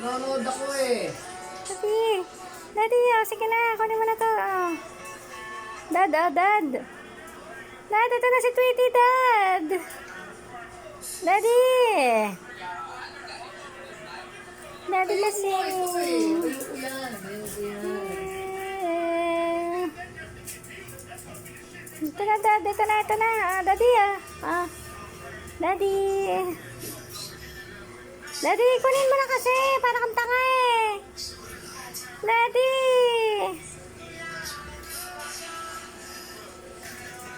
Nanonood ako eh. Daddy. Daddy, sige na. Kunin mo na to. Dad, dad. Dad, ito na si Tweety, dad. Daddy. Daddy, lasing. Ito na, dad. Ito na. Daddy, Daddy. Daddy, kunin mo na kasi. Para kang tanga eh. Daddy.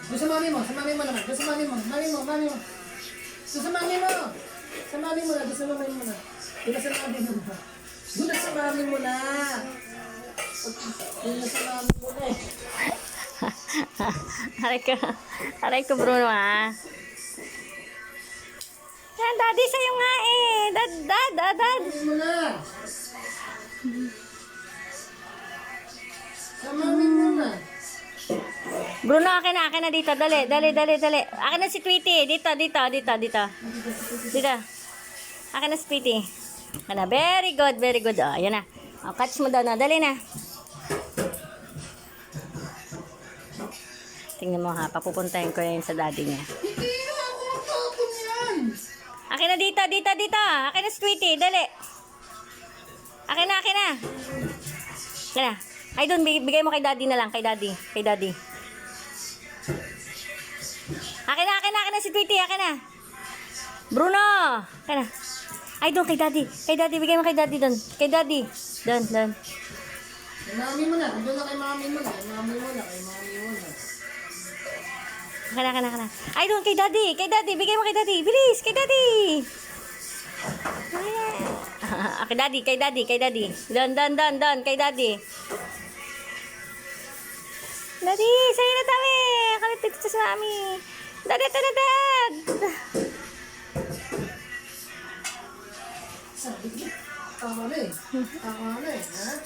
Doon sa mami mo naman. Doon sa mami mo. Mami mo. Doon sa mami mo. Sa mami mo na. Doon sa mami mo na. Doon na sa mami mo na. Doon na sa mami mo na. Doon na sa mami mo na eh. Aray ko Bruno Yan, daddy sa'yo nga eh. Dad. Mami mo na. Sa mami mo na. Bruno, akin na dito. Dali. Akin na si Tweety. Dito. Akin na si Tweety. Akin na. Very good. Oh, yan na. Oh, catch mo daw na. Dali na. Tingnan mo ha. Papupuntahin ko yan sa daddy niya. Hindi na ako magtapon yan. Akin na dito. Akin na si Tweety. Dali. Akin na. Akin na. Ay, doon. Bigay mo kay daddy na lang. Kay daddy. Akin na si Tweety. Akin na. Bruno. Akin na. Ay, doon kay daddy. Bigay mo kay daddy doon. Kay daddy. Doon. Kay mami mo na. Doon na kay mami mo na. Akin na. Ay, doon kay daddy. Bigay mo kay daddy. Bilis, kay daddy. Kay daddy. Doon, kay daddy. Daddy, sa'yo na dami. Kalit dito sa mami. Dad. Sabi ko, tama na eh. Ha?